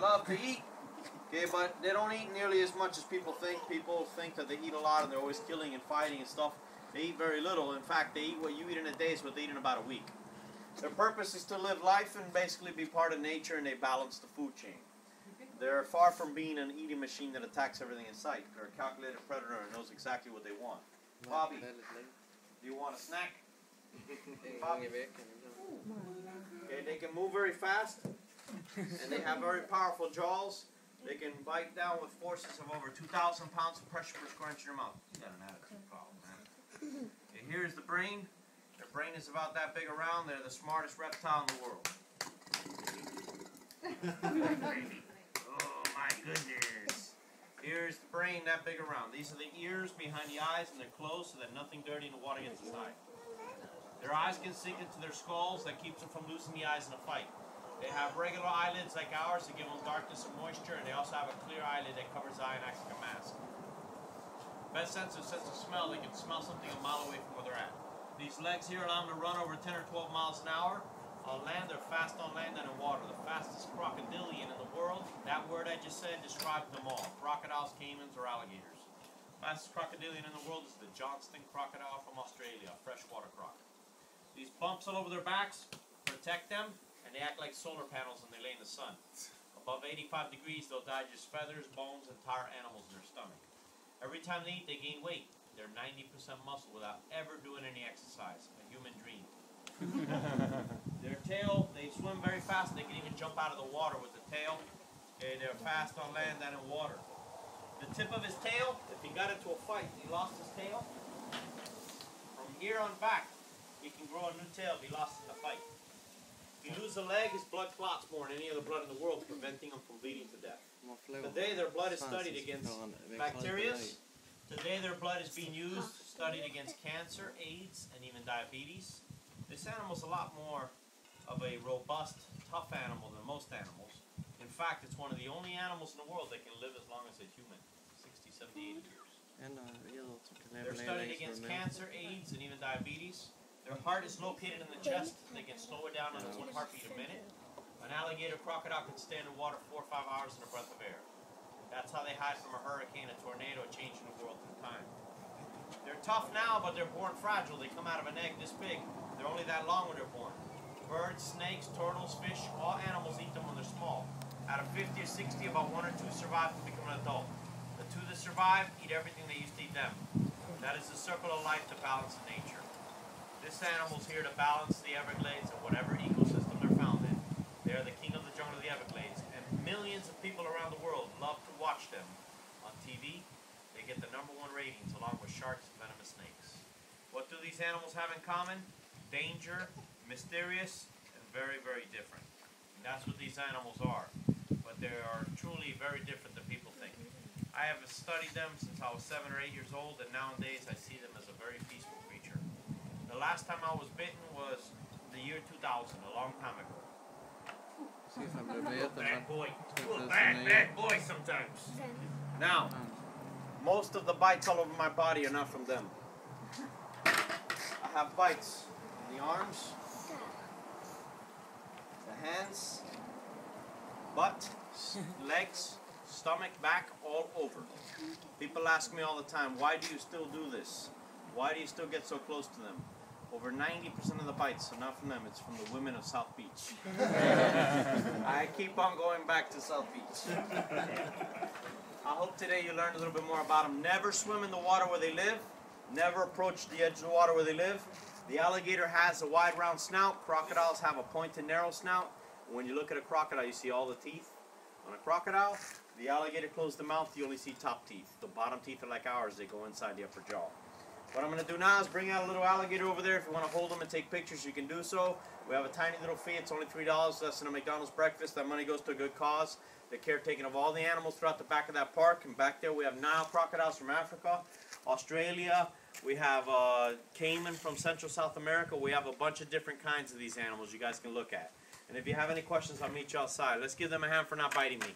love to eat. Okay, but they don't eat nearly as much as people think. People think that they eat a lot and they're always killing and fighting and stuff. They eat very little. In fact, they eat what you eat in a day is what they eat in about a week. Their purpose is to live life and basically be part of nature, and they balance the food chain. They're far from being an eating machine that attacks everything in sight. They're a calculated predator and knows exactly what they want. Bobby, do you want a snack? Bobby? Okay, they can move very fast, and they have very powerful jaws. They can bite down with forces of over 2,000 pounds of pressure per square inch in your mouth. You got an attitude problem, man. Okay, here's the brain. Their brain is about that big around. They're the smartest reptile in the world. Oh my goodness. Here's the brain that big around. These are the ears behind the eyes, and they're closed so that nothing dirty in the water gets inside. Their eyes can sink into their skulls. That keeps them from losing the eyes in a fight. They have regular eyelids like ours that give them darkness and moisture, and they also have a clear eyelid that covers the eye and acts like a mask. Best sense of smell, they can smell something a mile away from where they're at. These legs here allow them to run over 10 or 12 miles an hour. On land, they're fast on land and in water. The fastest crocodilian in the world, that word I just said describes them all. Crocodiles, caimans, or alligators. Fastest crocodilian in the world is the Johnston crocodile from Australia, a freshwater croc. These bumps all over their backs protect them, and they act like solar panels when they lay in the sun. Above 85 degrees, they'll digest feathers, bones, and entire animals in their stomach. Every time they eat, they gain weight. They're 90% muscle without ever doing any exercise. A human dream. Their tail, they swim very fast. They can even jump out of the water with the tail. Okay, they're fast on land and in water. The tip of his tail, if he got into a fight, he lost his tail. From here on back, he can grow a new tail if he lost in a fight. If you lose a leg, his blood clots more than any other blood in the world, preventing him from bleeding to death. Today, their blood is studied against bacteria. Today, their blood is being used, studied against cancer, AIDS, and even diabetes. This animal's a lot more of a robust, tough animal than most animals. In fact, it's one of the only animals in the world that can live as long as a human, 60, 70, 80 years. They're studied against cancer, AIDS, and even diabetes. Their heart is located in the chest. They can slow it down to 1 heartbeat a minute. An alligator crocodile can stand in water 4 or 5 hours in a breath of air. That's how they hide from a hurricane, a tornado, changing the world through time. They're tough now, but they're born fragile. They come out of an egg this big. They're only that long when they're born. Birds, snakes, turtles, fish, all animals eat them when they're small. Out of 50 or 60, about 1 or 2 survive to become an adult. The 2 that survive eat everything they used to eat them. That is the circle of life to balance in nature. This animal's here to balance the Everglades and whatever ecosystem they're found in. They are the king of the jungle of the Everglades, and millions of people around the world love to watch them on TV. They get the #1 ratings along with sharks and venomous snakes. What do these animals have in common? Danger, mysterious, and very, very different. And that's what these animals are. But they are truly very different than people think. I have studied them since I was 7 or 8 years old, and nowadays I see them as a very peaceful creature. The last time I was bitten was the year 2000, a long time ago. Bad boy. Bad boy sometimes. Now, most of the bites all over my body are not from them. I have bites in the arms, the hands, butt, legs, stomach, back, all over. People ask me all the time, why do you still do this? Why do you still get so close to them? Over 90% of the bites are not from them, it's from the women of South Beach. I keep on going back to South Beach. I hope today you learned a little bit more about them. Never swim in the water where they live. Never approach the edge of the water where they live. The alligator has a wide round snout. Crocodiles have a pointed narrow snout. When you look at a crocodile, you see all the teeth. On a crocodile, the alligator closed the mouth, you only see top teeth. The bottom teeth are like ours, they go inside the upper jaw. What I'm going to do now is bring out a little alligator over there. If you want to hold them and take pictures, you can do so. We have a tiny little fee. It's only $3, less than a McDonald's breakfast. That money goes to a good cause. The caretaking of all the animals throughout the back of that park. And back there we have Nile crocodiles from Africa, Australia. We have caiman from Central South America. We have a bunch of different kinds of these animals you guys can look at. And if you have any questions, I'll meet you outside. Let's give them a hand for not biting me.